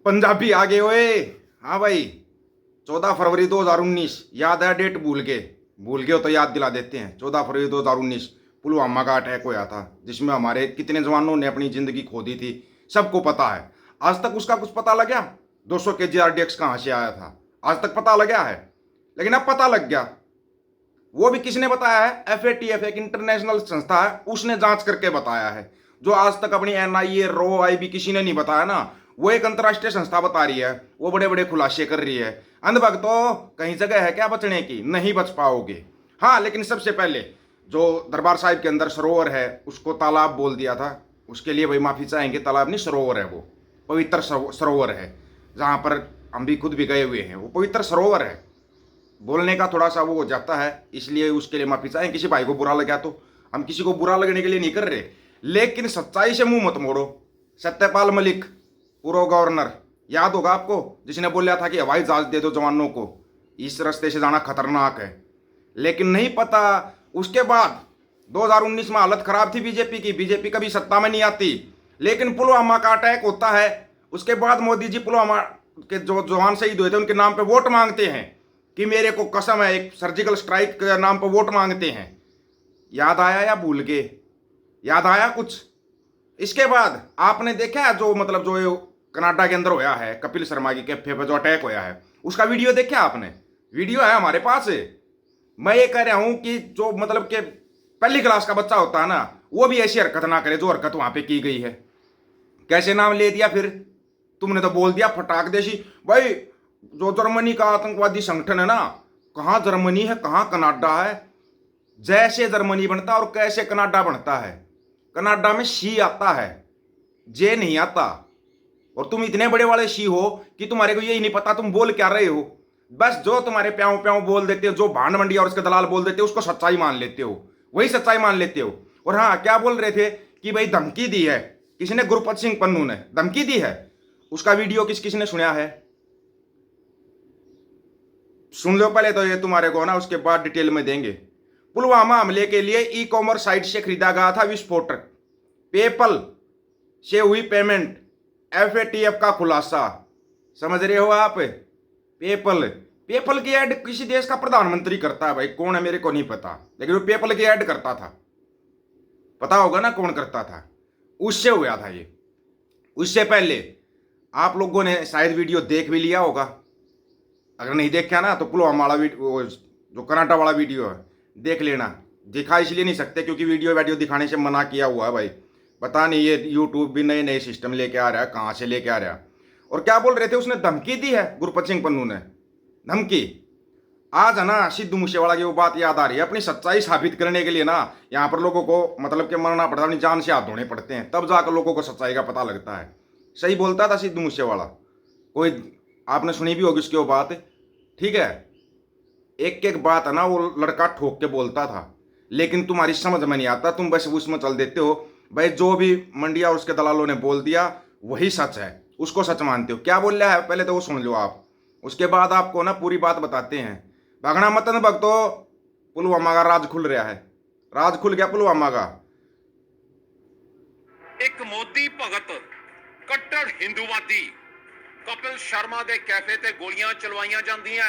पंजाबी आ गए ओए। हाँ भाई, 14 फरवरी 2019 याद है? डेट भूल गए हो तो याद दिला देते हैं। 14 फरवरी 2019 पुलवामा का अटैक हुआ था, जिसमें हमारे कितने जवानों ने अपनी जिंदगी खो दी थी, सबको पता है। आज तक उसका कुछ पता लगा? 200 केजी आरडीएक्स कहाँ से आया था, आज तक पता लगा है? लेकिन अब पता लग गया। वो भी किसने बताया है? एफएटीएफ, एक इंटरनेशनल संस्था है, उसने जांच करके बताया है। जो आज तक अपनी एनआईए, रो, आईबी किसी ने नहीं बताया ना, वो एक अंतर्राष्ट्रीय संस्था बता रही है। वो बड़े बड़े खुलासे कर रही है। अंधभक्तों, कहीं जगह है क्या बचने की? नहीं बच पाओगे। हाँ, लेकिन सबसे पहले जो दरबार साहिब के अंदर सरोवर है, उसको तालाब बोल दिया था। उसके लिए भाई माफी चाहेंगे। तालाब नहीं, सरोवर है। वो पवित्र सरोवर है, जहां पर हम भी खुद भी गए हुए हैं। वो पवित्र सरोवर है। बोलने का थोड़ा सा वो हो जाता है, इसलिए उसके लिए माफी चाहें। किसी भाई को बुरा लगा तो हम किसी को बुरा लगने के लिए नहीं कर रहे, लेकिन सच्चाई से मुंह मत मोड़ो। सत्यपाल मलिक, पूर्व गवर्नर, याद होगा आपको, जिसने बोला था कि हवाई जहाज दे दो जवानों को, इस रास्ते से जाना खतरनाक है। लेकिन नहीं पता, उसके बाद 2019 में हालत खराब थी बीजेपी की। बीजेपी कभी सत्ता में नहीं आती, लेकिन पुलवामा का अटैक होता है। उसके बाद मोदी जी पुलवामा के जो जवान शहीद हुए थे उनके नाम पे वोट मांगते हैं कि मेरे को कसम है, एक सर्जिकल स्ट्राइक के नाम पर वोट मांगते हैं। याद आया या भूल गए? याद आया कुछ? इसके बाद आपने देखा है जो मतलब जो कनाडा के अंदर होया है, कपिल शर्मा की कैफे पर जो अटैक होया है, उसका वीडियो देखा आपने? वीडियो है हमारे पास। मैं ये कह रहा हूं कि जो मतलब के पहली क्लास का बच्चा होता है ना, वो भी ऐसी हरकत ना करे जो हरकत वहां पे की गई है। कैसे नाम ले दिया फिर? तुमने तो बोल दिया फटाक देशी। भाई, जो जर्मनी का आतंकवादी संगठन है ना, कहां जर्मनी है कहां कनाडा है? जैसे जर्मनी बनता है और कैसे कनाडा बनता है। कनाडा में शी आता है, जे नहीं आता। और तुम इतने बड़े वाले शी हो कि तुम्हारे को यही नहीं पता तुम बोल क्या रहे हो। बस जो तुम्हारे प्याऊ प्याऊ बोल देते हो, जो भांड मंडी और उसके दलाल बोल देते हो, उसको सच्चाई मान लेते हो, वही सच्चाई मान लेते हो। और हाँ, क्या बोल रहे थे कि भाई धमकी दी है किसी ने, गुरपत सिंह पन्नू ने धमकी दी है। उसका वीडियो किस किस ने सुना है? सुन लो पहले तो, ये तुम्हारे को ना उसके बाद डिटेल में देंगे। पुलवामा हमले के लिए ई कॉमर्स साइट से खरीदा गया था विस्फोटक, पेपल से हुई पेमेंट, एफएटीएफ का खुलासा। समझ रहे हो आप? पेपल पेपल की ऐड किसी देश का प्रधानमंत्री करता है। भाई कौन है मेरे को नहीं पता, लेकिन वो पेपल की ऐड करता था। पता होगा ना कौन करता था? उससे हुआ था ये। उससे पहले आप लोगों ने शायद वीडियो देख भी लिया होगा। अगर नहीं देखा ना तो पुलवामा वाला वीडियो, जो कर्नाटक वाला वीडियो है, देख लेना। दिखा इसलिए नहीं सकते क्योंकि वीडियो दिखाने से मना किया हुआ है भाई। पता नहीं ये यूट्यूब भी नए नए सिस्टम लेके आ रहा है, कहाँ से लेके आ रहा है। और क्या बोल रहे थे, उसने धमकी दी है, गुरपत सिंह पन्नू ने धमकी। आज है ना, सिद्धू मूसेवाला की वो बात याद आ रही है। अपनी सच्चाई साबित करने के लिए ना यहाँ पर लोगों को मतलब कि मरना पड़ता है, अपनी जान से हाथ धोने पड़ते हैं, तब जाकर लोगों को सच्चाई का पता लगता है। सही बोलता था सिद्धू मूसेवाला। कोई आपने सुनी भी होगी उसकी वो बात, ठीक है? एक एक बात है ना, वो लड़का ठोक के बोलता था, लेकिन तुम्हारी समझ में नहीं आता, तुम बस उसमें चल देते हो। भाई जो भी मंडिया और उसके दलालों ने बोल दिया वही सच है, उसको सच मानते हो। क्या बोल रहा है पहले तो वो सुन लो आप, उसके बाद आपको ना पूरी बात बताते हैं। भागना मत न भक्तो, पुलवामा का राज खुल रहा है। राज खुल गया पुलवामा का। एक मोदी भगत कट्टर हिंदूवादी कपिल शर्मा के कैफे ते गोलियां चलवाइयां जांदियां,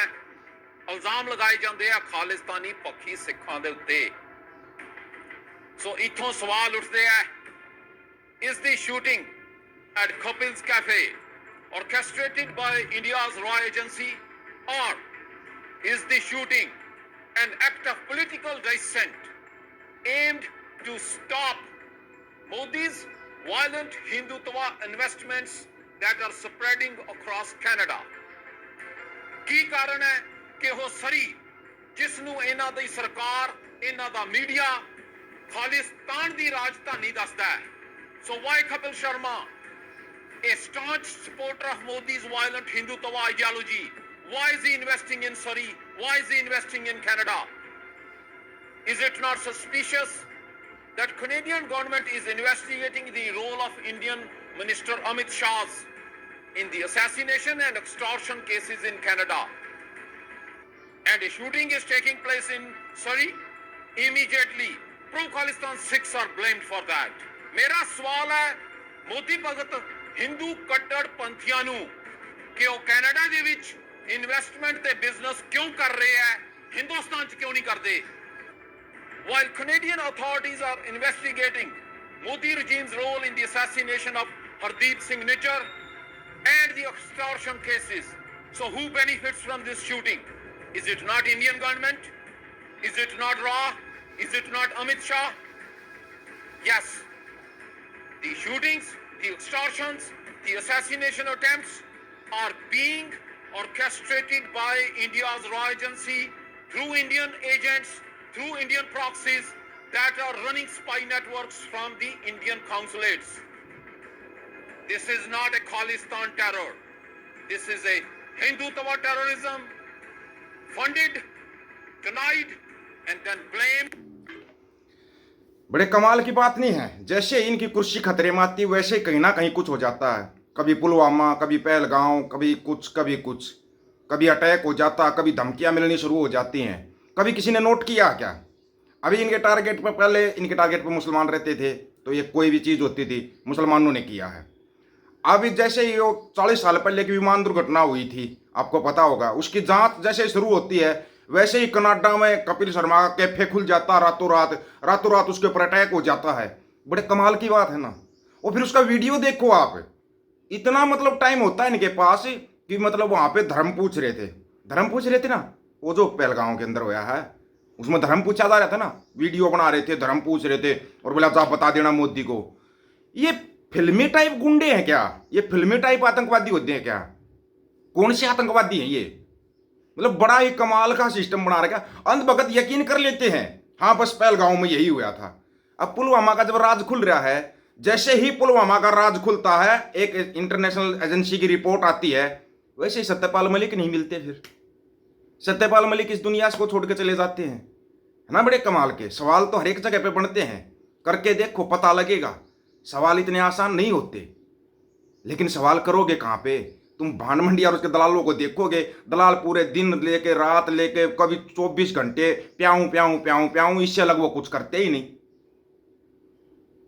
इल्जाम लगाए जाते हैं खालिस्तानी पक्षी सिखां दे उत्ते। सो इथों सवाल उठते हैं, is the shooting at Kapil's cafe orchestrated by India's raw agency, or is the shooting an act of political dissent aimed to stop Modi's violent Hindutva investments that are spreading across Canada? ਕੀ ਕਾਰਨ ਹੈ ਕਿ ਉਹ ਸਰੀ ਜਿਸ ਨੂੰ ਇਹਨਾਂ ਦੀ ਸਰਕਾਰ, ਇਹਨਾਂ ਦਾ media Khalistan ਦੀ ਰਾਜਧਾਨੀ ਦੱਸਦਾ ਹੈ? So why Kapil Sharma, a staunch supporter of Modi's violent Hindutva ideology, why is he investing in Surrey? Why is he investing in Canada? Is it not suspicious that Canadian government is investigating the role of Indian Minister Amit Shah in the assassination and extortion cases in Canada? And a shooting is taking place in Surrey? Immediately, pro-Khalistan Sikhs are blamed for that. मेरा सवाल है, मोदी भगत हिंदू कट्टर पंथियां नूं ਕਿ ਉਹ Canada ਦੇ ਵਿੱਚ investment ਤੇ ਬਿਜ਼ਨਸ ਕਿਉਂ ਕਰ ਰਹੇ ਹੈ, ਹਿੰਦੁਸਤਾਨ 'ਚ ਕਿਉਂ ਨਹੀਂ ਕਰਦੇ? While Canadian authorities are investigating Modi regime's role in the assassination of Hardeep Singh Nijjar and the extortion cases, so who benefits from this shooting? Is it not Indian government? Is it not RA? Is it not Amit Shah? Yes. The shootings, the extortions, the assassination attempts are being orchestrated by India's RA agency through Indian agents, through Indian proxies that are running spy networks from the Indian consulates. This is not a Khalistan terror. This is a Hindutva terrorism, funded, denied, and then blamed. बड़े कमाल की बात नहीं है, जैसे इनकी कुर्सी खतरे में आती वैसे कहीं ना कहीं कुछ हो जाता है। कभी पुलवामा, कभी पहलगांव, कभी कुछ कभी कुछ, कभी अटैक हो जाता, कभी धमकियां मिलनी शुरू हो जाती हैं। कभी किसी ने नोट किया क्या? अभी इनके टारगेट पर, पहले इनके टारगेट पर मुसलमान रहते थे तो ये कोई भी चीज़ होती थी मुसलमानों ने किया है। अभी जैसे ही वो 40 साल पहले की विमान दुर्घटना हुई थी, आपको पता होगा, उसकी जांच जैसे शुरू होती है वैसे ही कनाडा में कपिल शर्मा का कैफे खुल जाता, रातों रात उसके ऊपर अटैक हो जाता है। बड़े कमाल की बात है ना। और फिर उसका वीडियो देखो आप, इतना मतलब टाइम होता है इनके पास कि मतलब वहाँ पे धर्म पूछ रहे थे ना, वो जो पहलगांव के अंदर होया है उसमें धर्म पूछा जा रहा था ना, वीडियो बना रहे थे, धर्म पूछ रहे थे और बोला आप बता देना मोदी को। ये फिल्मी टाइप गुंडे हैं क्या? ये फिल्मी टाइप आतंकवादी होते हैं क्या? कौन से आतंकवादी हैं ये? मतलब बड़ा ही कमाल का सिस्टम बना रखा। अंधभगत यकीन कर लेते हैं, हाँ बस पहलगांव में यही हुआ था। अब पुलवामा का जब राज खुल रहा है, जैसे ही पुलवामा का राज खुलता है, एक इंटरनेशनल एजेंसी की रिपोर्ट आती है, वैसे ही सत्यपाल मलिक नहीं मिलते। फिर सत्यपाल मलिक इस दुनिया को छोड़ के चले जाते हैं, है ना। बड़े कमाल के सवाल तो हर एक जगह पे बनते हैं, करके देखो पता लगेगा। सवाल इतने आसान नहीं होते, लेकिन सवाल करोगे कहाँ पे? तुम भानमंडी और उसके दलालों को देखोगे, दलाल पूरे दिन लेके रात लेके कभी 24 घंटे प्याऊं प्याऊं प्याऊं प्याऊं, इससे अलग वो कुछ करते ही नहीं।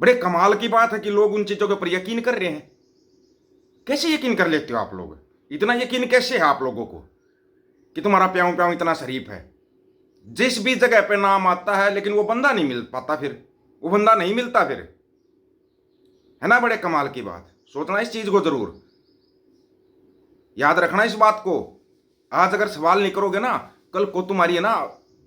बड़े कमाल की बात है कि लोग उन चीजों के ऊपर यकीन कर रहे हैं। कैसे यकीन कर लेते हो आप लोग? इतना यकीन कैसे है आप लोगों को कि तुम्हारा प्याऊं प्याऊं इतना शरीफ है? जिस भी जगह पे नाम आता है लेकिन वो बंदा नहीं मिल पाता, फिर वो बंदा नहीं मिलता फिर, है ना। बड़े कमाल की बात, सोचना इस चीज को, जरूर याद रखना इस बात को। आज अगर सवाल नहीं करोगे ना, कल को तुम्हारी है ना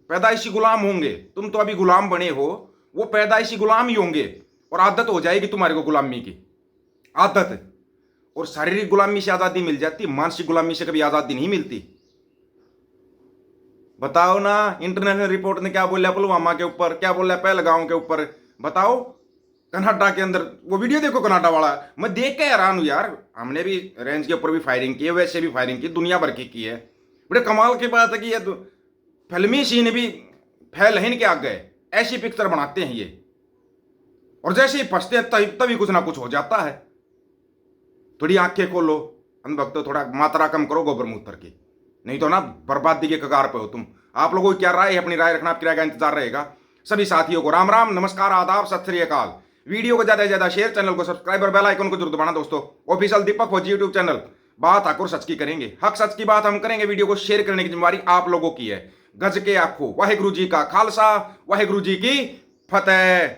पैदाइशी गुलाम होंगे। तुम तो अभी गुलाम बने हो, वो पैदाइशी गुलाम ही होंगे और आदत हो जाएगी तुम्हारे को गुलामी की आदत। और शारीरिक गुलामी से आजादी मिल जाती, मानसिक गुलामी से कभी आजादी नहीं मिलती। बताओ ना, इंटरनेशनल रिपोर्ट ने क्या बोला पुलवामा के ऊपर, क्या बोला पहलगांव के ऊपर? बताओ। कनाडा के अंदर वो वीडियो देखो, कनाडा वाला, मैं देख के हैरान हूं यार। हमने भी रेंज के ऊपर भी फायरिंग की है, वैसे भी फायरिंग की, दुनिया भर की है। बड़े कमाल की बात है कि ये तो फिल्मी सीन भी फैल ही के आगे ऐसी पिक्चर बनाते हैं ये, और जैसे ही फंसते हैं तभी कुछ ना कुछ हो जाता है। थोड़ी आंखें खोलो अंधभक्तों, थोड़ा मात्रा कम करो गोबर मूत्र की, नहीं तो ना बर्बादी के कगार पे हो तुम। आप लोगों की क्या राय है? अपनी राय रखना, आपकी राय का इंतजार रहेगा। सभी साथियों को राम राम, नमस्कार, आदाब, सत श्री अकाल। वीडियो को ज्यादा से ज्यादा शेयर, चैनल को सब्सक्राइब और बेल आइकन को जरूर दबाना दोस्तों। ऑफिशियल दीपक फौजी यूट्यूब चैनल, बात आकर सच की करेंगे, हक सच की बात हम करेंगे। वीडियो को शेयर करने की जिम्मेवारी आप लोगों की है। गज के आखो, वाहेगुरु जी का खालसा, वाहेगुरु जी की फतेह।